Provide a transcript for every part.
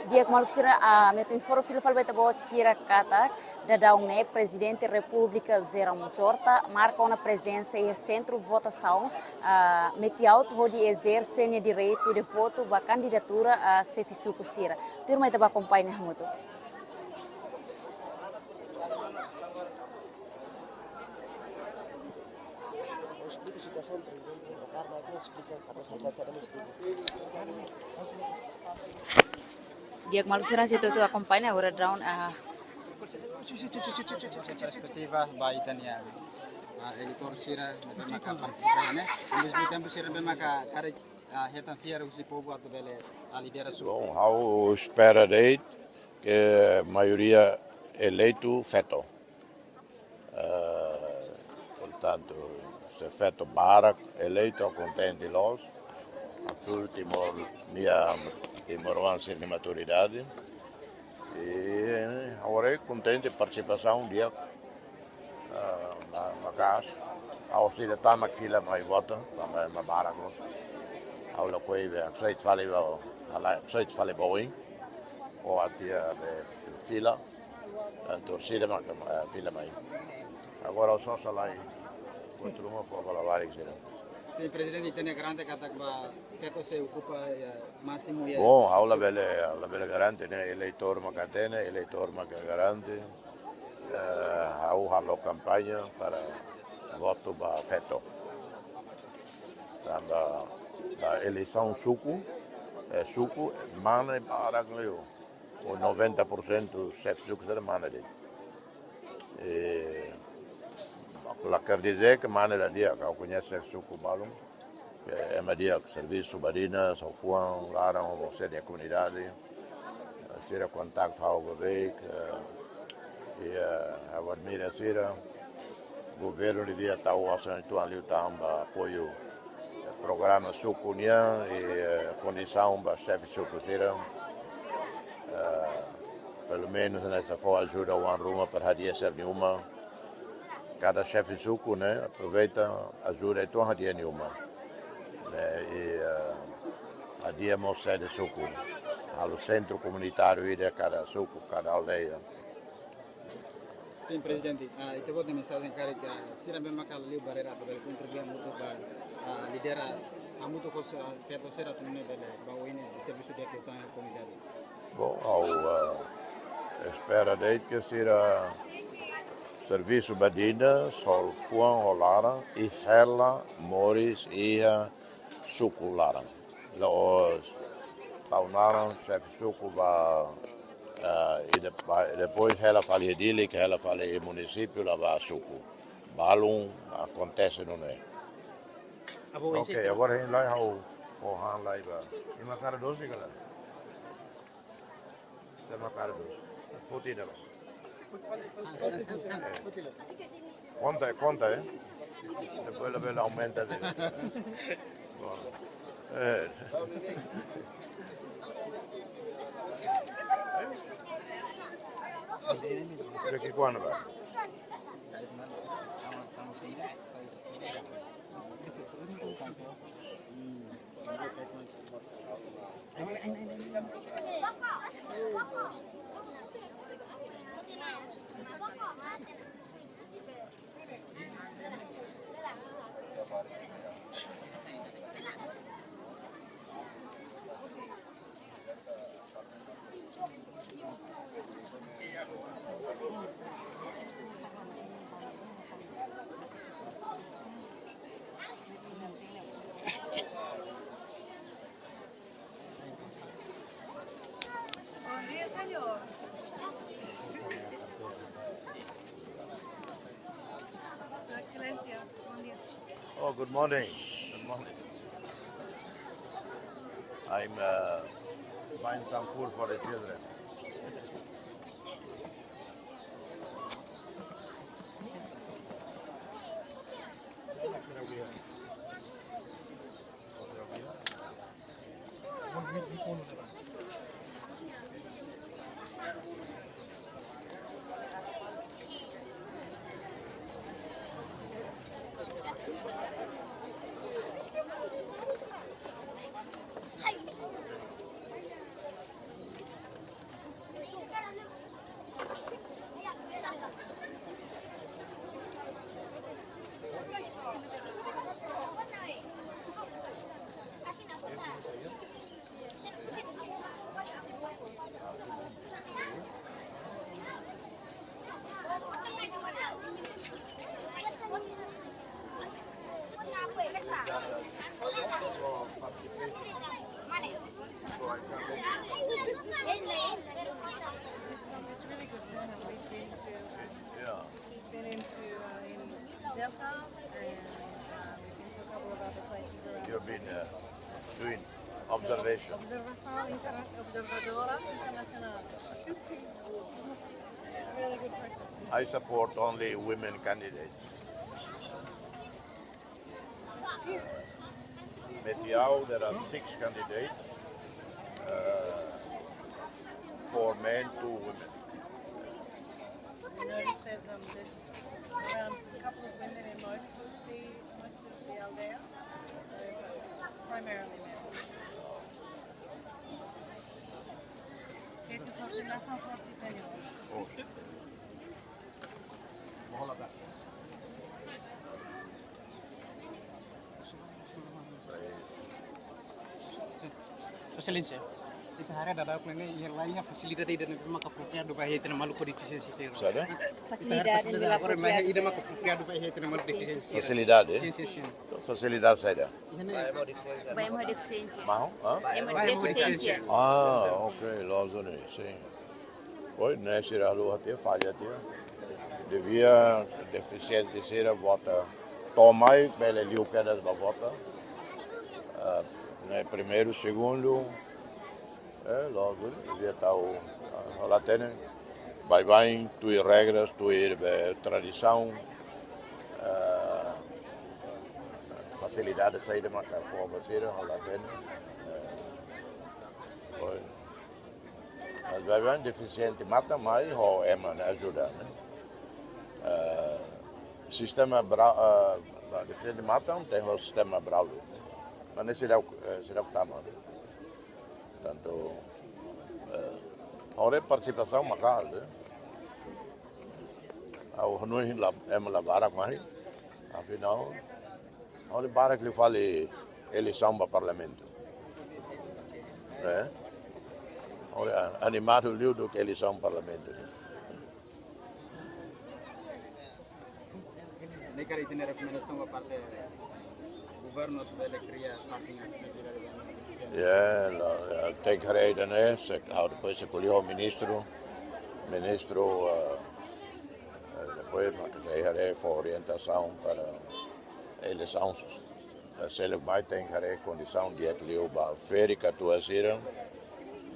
Dia kemarin sira metu inforo filo fal beta bot sira kata da daune presidente República Zera Muzorta marca uma presença e centro votação meti auto pode exercer o direito de voto ba candidatura a Sefisuku Sira. Turma ita ba acompanhar muito. Explica a situação, presidente. A Carla aqui explica a nossa também explica. Dia kemarin sira situ tu acompanha agora down perspectiva baitania eleitor sira bema ka participar né ao mesmo tempo sira bema ka cara retan fiar o povo ato bele a lideração. Bom, ao espera de que a maioria eleito feto. Portanto, se feto Barak eleito contente los, último minha demoram ser de maturidade e agora é contente de participação dia na casa. Ao se está na fila mais vota, também na Barak. Ao la coive, seit fale boing, ou até fila, a torcida na fila mais. Agora o só lá contra uma for a várias serão. Se o presidente tem garante que a feto se ocupa máximo e bom, aula bela garante, né? Eleitor macatene, eleitor macagarante, a campanha para voto para feto. A eleição suco, mana e para o 90% chefe suco será mana dele. La quer dizer que mana é dia que eu conheço chefe suco balão, é uma dia que serviço barina, só fuam, laram, você da comunidade, ter contato ao governo e a admira sira, o governo devia estar o assunto ali também apoio programa sucunia e condição para chefe sucuceira pelo menos nessa forma ajuda o Anruma para dia ser nenhuma cada chefe suco né aproveita ajuda então a dia nenhuma né e a dia moça de suco ao centro comunitário e de cada suco cada aldeia. Sim, presidente, eu vou dar mensagem cara que se não bem macala ali barreira para contribuir muito para liderar a muito coisa feita será também bele bauine de serviço de que a comunidade. Bom, ao espera de que será serviço badina sol fuan olara e hela moris e sucularam. Los paunaram chefe suco e depois ela fala dele que ela fala o município lá vai suco. Balum acontece não é. Ok, agora em lá o han lá e uma cara doce galera. É uma cara doce. Putina lá. Conta, depois a vela aumenta. Aqui quando vai? Senhor. Sua Excelência, bom dia. Oh, good morning. Good morning. I'm buying some food for the children. Yeah. been into in Delta, and we've been to a couple of other places around. You've the been city. doing observation. Observadora internacional. Really good persons. I support only women candidates. Just a few. Metiau, there are 6 candidates, 4 men, 2 women. I noticed there's a couple of women in most of the aldea, so primarily men. Que tu forte, nação forte, Senhor. Oh. Excelência, kita hari ada apa ini yang lainnya fasilidade dan memang apropriado para hete malu com deficiência zero. Sabe? Facilidade de Agora mas ida mak apropriado para hete malu deficiência. Facilidade? Sim, sim, sim. Facilidade saída. Vai uma deficiência. Mau? Hã? É uma deficiência. Ah, ok, lozone, sim. Oi, né, será lua até falha até. Devia deficiente ser vota. Tomai, bele liu quedas ba vota. Né, primeiro, segundo, logo, devia estar o latene. Vai, tu regras, tu tradição, facilidade de sair de uma forma, ser o latene. Mas vai deficiente mata mais ou né, ajuda, né? Sistema deficiente mata tem o sistema Braulio, mas nesse será o que está mal. Portanto, a participação macal, né? A não é uma lavara com ele, afinal, a lavara que lhe fala eleição para o parlamento, né? Animado liu do que eleição para o parlamento. Nem cara tem recomendação da parte do governo de criar máquinas de Ja, tem gereden, né? Depois se colheu o ministro, depois mas foi orientação para eleições. Se ele mais tem condição de equilíbrio para férica tua sira,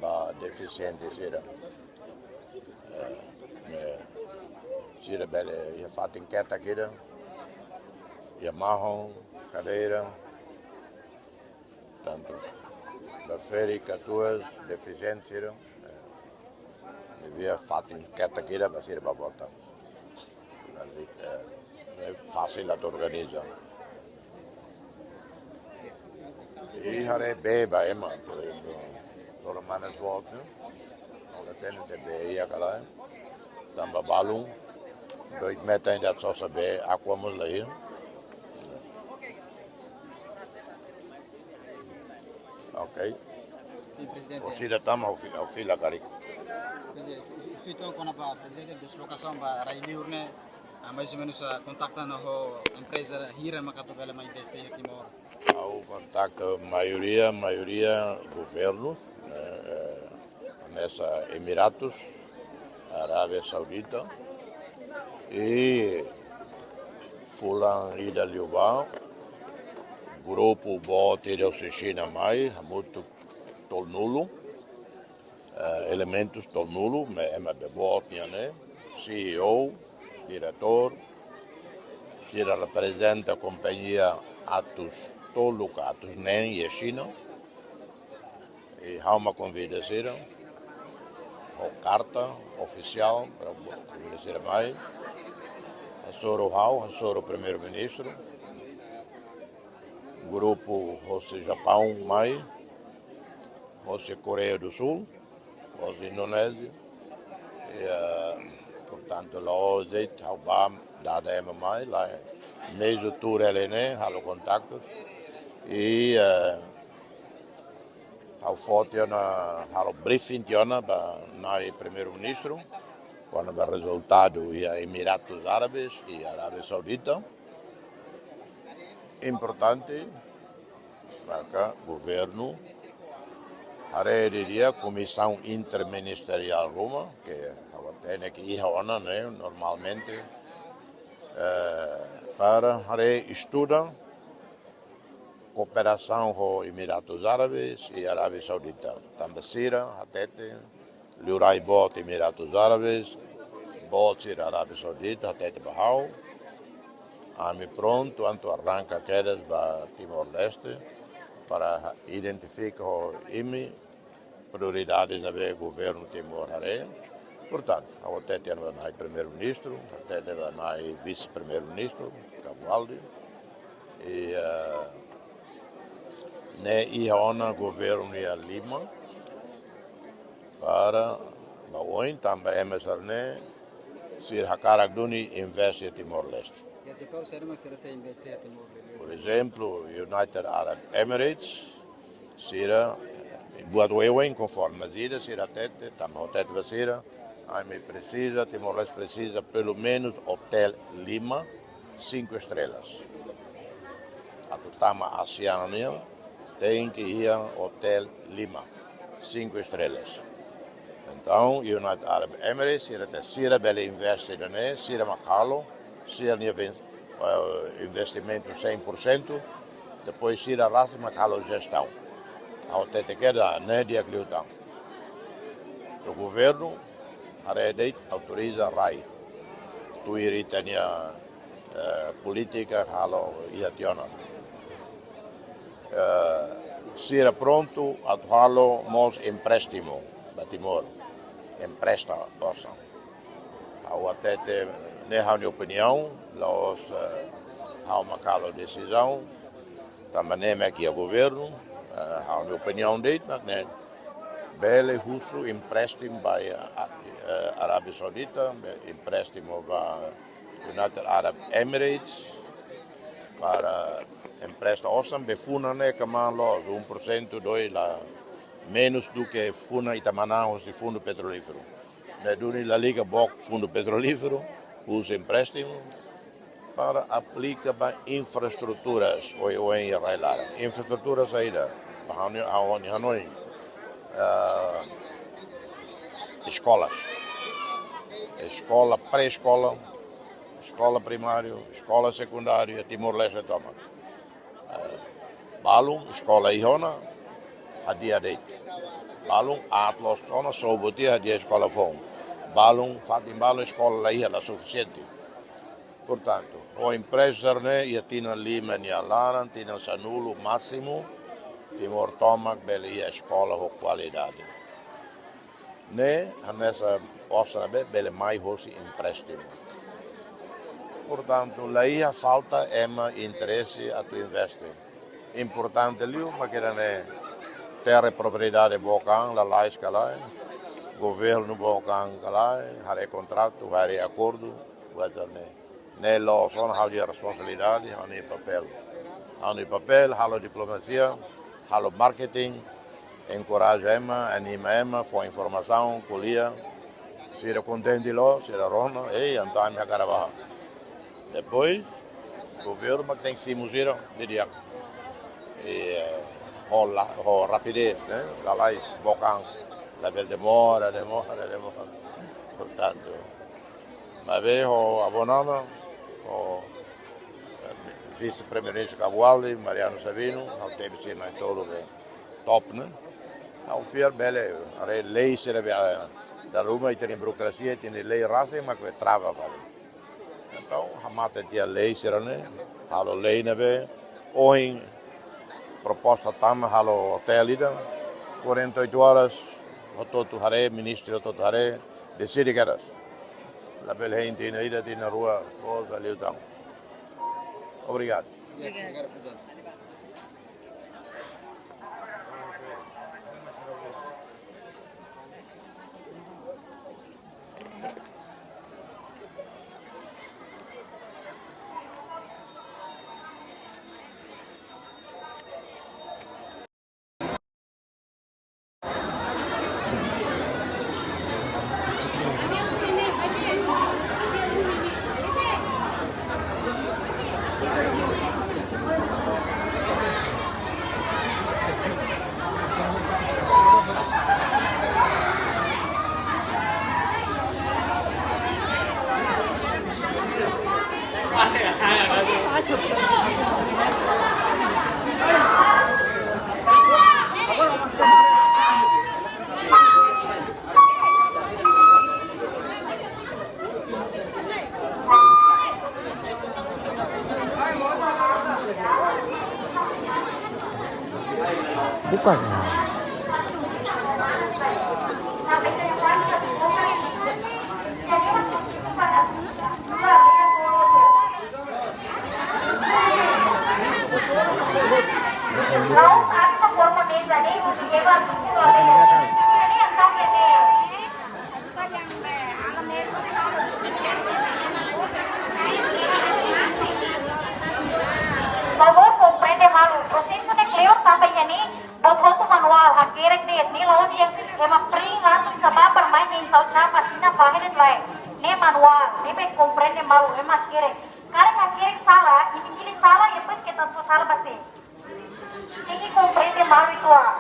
para deficiente sira. Sira bele, ia fato enquete aqui, ia marrom, cadeira, tanto da férica tuas deficientes sira, devia fato enquete aqui para sira para votar. É fácil a organizar. E haré beba ema, por exemplo, todas manas voltam, agora tem que be ia calar, tamba balum, dois metem da só saber a como leio. Ok. Sim, presidente. O filho estamos ao filho da carico. O então quando a presidente deslocação para reunir né, mais ou menos contactando a empresa Hira Makato Bela mais investir aqui Timor. Ao contacto maioria governo, nessa Emiratos, Arábia Saudita e Fulan Ida Liubá, grupo bote de China mais, muito tolnulo, elementos tolnulo, mas bebotnia, né? CEO, diretor, que representa a companhia Atos Toluca, Atos NEN e a China, e há uma convidação, ou carta oficial para convidar mais, a Soro Hao, a Soro primeiro-ministro, grupo Rossi Japão mais, Rossi Coreia do Sul, Rossi Indonésia, e, portanto, lá hoje, Taubam, Dada mais, lá, mês do tour LN, há contactos, e há foto, há o briefing, para primeiro-ministro, quando o resultado ia Emiratos Árabes e Arábia Saudita. Importante, para o governo, a diria Comissão Interministerial Roma, que é tem que ir ona, né, normalmente, para estudar cooperação com Emirados Árabes e Arábia Saudita. Tambasira, Hatete, Lurai Bot, Emirados Árabes, Bot, Arábia Saudita, Hatete Bahau. Ami pronto, anto arranca quedas para Timor-Leste, para identificar prioridades do governo Timor-Leste. Portanto, até tem o primeiro-ministro, até tem o vice-primeiro-ministro, Cabualdi, e o governo de Lima, para o também MSRN, se Hakarak Duni investe em Timor-Leste. Por exemplo, United Arab Emirates, será buat wewen conforme Mazira, será tete, também hotel Vasira, precisa, Timor-Leste precisa pelo menos Hotel Lima, 5 estrelas. A Tutama Oceania tem que ir ao Hotel Lima, 5 estrelas. Então, United Arab Emirates, será bela investimento, será macalo, será investimento 100%, depois será raça macalo gestão. A hotel que queda, né, de acliutão. O governo, autoriza RAI. Tu iritania política, halo iationa. Será pronto a halo mos empréstimo, Timor. Empresta ossa. Ao até ne há uma opinião, los há uma cala decisão, também é aqui o governo, há uma opinião dele, mas né, bele russo empréstimo para Arábia Saudita, empréstimo para United Arab Emirates, para empresta ossa, befuna né, que los 1%, 2 lá. Menos do que funa Itamanão e fundo petrolífero. Na Duni, a Liga Boc, fundo petrolífero, usa empréstimo para aplicar para infraestruturas, ou em Railara. Infraestruturas ainda, aonde Hanoi, escolas, escola pré-escola, escola primária, escola secundária, Timor-Leste toma. Balum, escola Ihona, a dia de balung atlos ona soboti a dia escola fom balung fatim balung escola lá é suficiente. Portanto, o empresa né ia tina Lima e Alaran tina sanulo máximo Timor Tomac bela escola com qualidade né nessa possa ver bela mais hoje empréstimo. Portanto, lá ia falta interesse a tu investir. Importante ali, mas que né terra e propriedade Bocang, la laiska lá, governo Bocang lá, há contrato, há acordo, nelo só há de responsabilidade, há de papel, há diplomacia, há marketing, encoraja anima for informação, colia, se era contente lá, se era rona, então a cara depois, o governo tem que se musir, diria, o rapidez, né? La lei Bocang, la bel demora. Portanto, mas o abonama, o vice-primeiro-ministro Cabualdi, Mariano Savino, ao tempo sim, mas todo que top, né? Ao fiar bele, a lei será da Roma e tem burocracia, tem lei raça, mas que trava a fazer. Então, a mata tinha lei será, né? A lei neve, ou em proposta tama halo hotel ida 48 horas o todo hare ministro todo hare decide caras la bela gente na rua coisa ali então. Obrigado. Obrigado. Bukan. Laos at forma mesa ni Eva ini yang tahu ini. Favor comprende mal o processo de clear também ni botou manual hakere de ni laos yang ema pring langsung sabah permain ni salta pasina pahit lai ne manual ne be comprende mal ema hakere cara hakere salah ini salah depois que tanto salah base. Tem que compreender mal itu ah.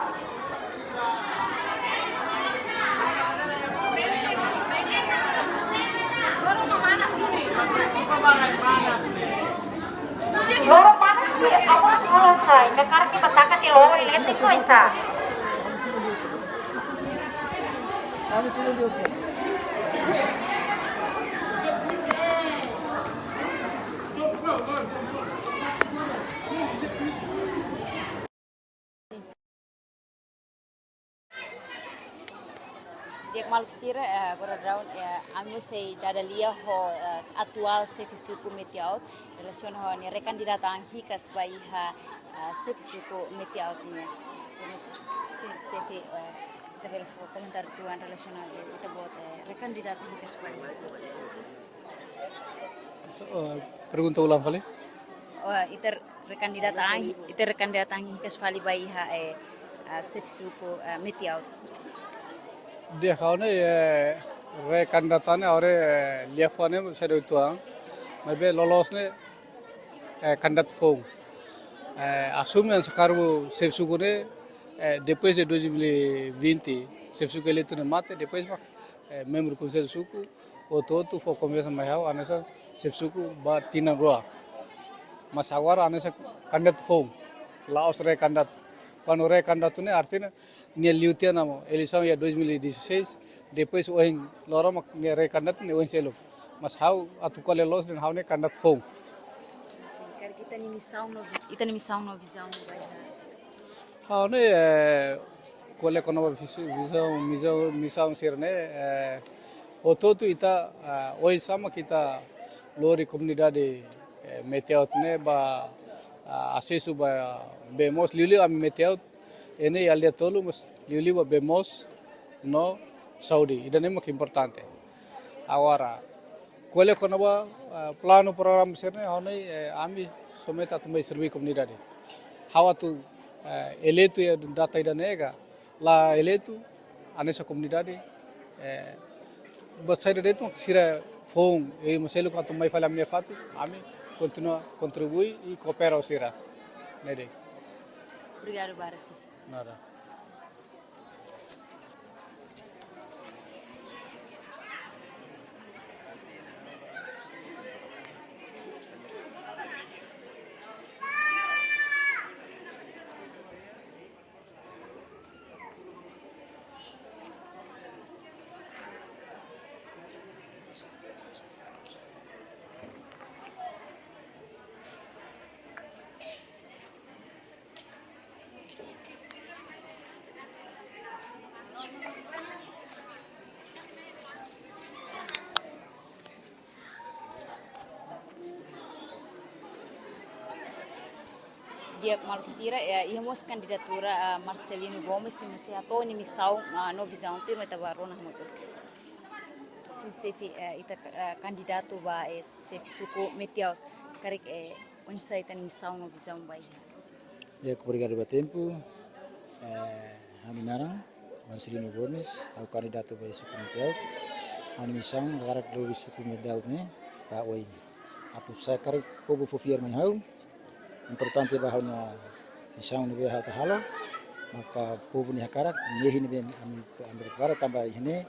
Loro panas ni awak dulu say. Nekar ki bataka ti loro iletik ko isa. Diak maluk sira agora round amo sei dadalia ho atual sefisuku metiaut relacion ho ni rekandidata ang hikas bai ha sefisuku metiaut ni sefi dever fo komentar tuan relacional ita bot rekandidata hikas bai Pergunta ulang kali. iter rekandidata ang hikas fali bai ha sefisuku metiaut Dia kau ni rekandatane ore liafane saya itu ang, mabe lolos ni kandat fong. Assume yang sekarang sefsuku ni depois de 2020 sefsuku ele tu mate depois mak membro conselho suku oto fo conversa mai hau anesa sefsuku ba tina groa. Mas agora anesa kandat fong. Laos rekandat. Quando rekandat ni artinya nia liutia namo eleição ya 2016 depois o em lorama nia rekandat ni o selo mas hau atu kole los den hau ne kandat fong Quer kita ni missão no visão vai hau ne kole kono visão sir ne o todo ita o sama kita lori comunidade meteot ne ba acesso ba bemos liuli am meteot ini alia tolu mas liuli ba bemos no Saudi ida nem importante awara kole kono ba plano program serne honai ami someta tu mai servi comunidade hawa tu eletu ya data ida nega la eletu anesa comunidade basai de tu sira fong e maselo ka tu mai fala minha fati ami continua contribui e coopera o sira nede Obrigado, Barasif. nada Dia Marcira íamos candidatura Marcelino Gomes se mas ato ni missão no visão ter meta barona motor sin sefi ita candidato ba sefi suku metiau karek onsa ita ni missão no visão bai Dia obrigado pelo tempo Haminara Marcelino Gomes ao candidato ba suku metiau ani missão agora glória suku metiau ne ba oi atu saya karek povo fofiar mai hau importante bahaunya missão ni behau tahalo maka povo ni hakarak mehi ni ben ami ambil para tambah ini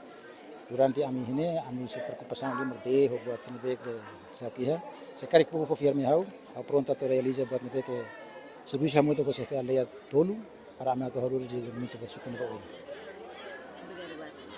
durante ami ini ami super kupasang limar de ho buat ni be ke lapiha sekarang povo fofiar mai hau pronto to realiza buat ni be ke serviço muito que se fez ali tolo para a minha torre de muito que suco no boi. Obrigado, Barasif.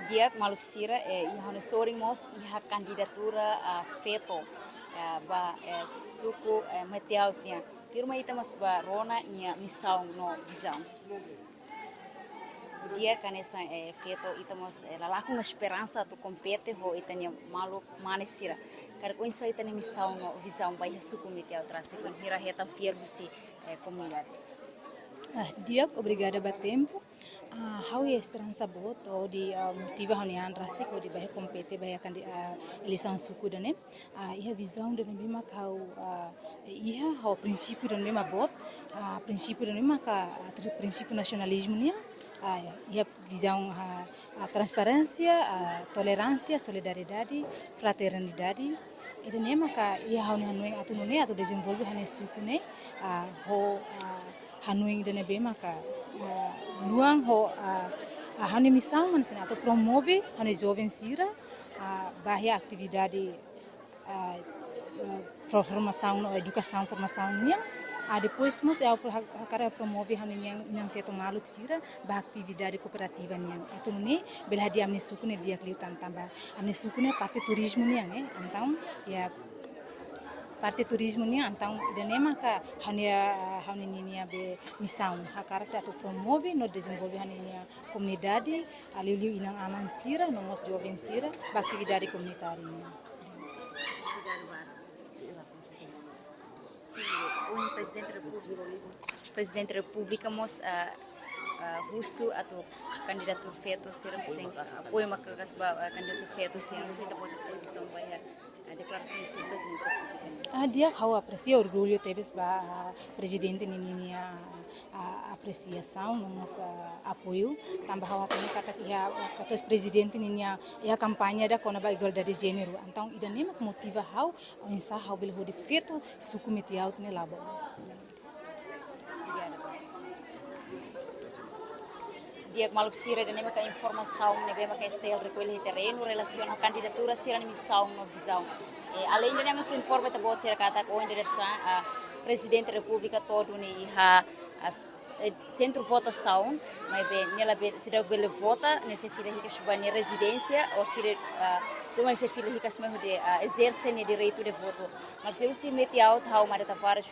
dia maluk sira ihana soring mos iha candidatura veto ba suku metiaut nia firma ita mas ba rona nia misau no visão dia kanesa veto ita mos lalaku na esperança tu compete ho ita nia maluk manesira kar ko insa ita nia misau no visão ba iha suku metiaut trasi kon hira heta fierbusi comunidade. Dia obrigada a tempo. How é esperança bot ou de motiva reunião rasi ou de baia compete baia eleição suku dane. Ia visão dane bima kau ia o princípio dane bima bot. Princípio dane bima ka princípio nacionalismo nia. Ia visão a transparência, a tolerância, solidariedade, fraternidade. Ida nema ka ia reunião atu nune atu desenvolve hane suku ne ho hanuing dane bema ka luang ho hane missão man sina atau promove hane jovem sira bahia atividade formação educação formação nia depois mas é a cara promove hane yang inang feto maluk sira bah atividade cooperativa nia atau ne belah dia amne suku ne dia kliu tamba amne suku ne parte turismo nia então ya parte turismo nia então idanema ka hane nia be missão a caráter tu promove no desenvolve hane nia comunidade aliu inang aman sira no mos jovem sira ba atividade comunitária nia. O presidente da República mos russo atau candidatur veto sira tem apoio macagas ba candidatur veto sira você tá botando posição bayar declaração do presidente da República. Dia how aprecia orgulho tebes ba presidente nini apreciação nos apoio tambah how tem kata kia katos presidente nini a campanha da kona ba igualdade de gênero então ida nem motiva how insa how bil hodi feto suku metiaut ne labo. Dia maluk sira dan nema ka informação ne bema ka estel recolhe terreno relaciona a candidatura sira ni missão no visão além de nema se informa ta bot sira kata ko endereçar a presidente da república todo ni ha centro votação mas bem nela be sira bele vota nesse filha que subani residência ou sira toma esse filha que asma de exerce ne direito de voto mas se meti out how mara ta fara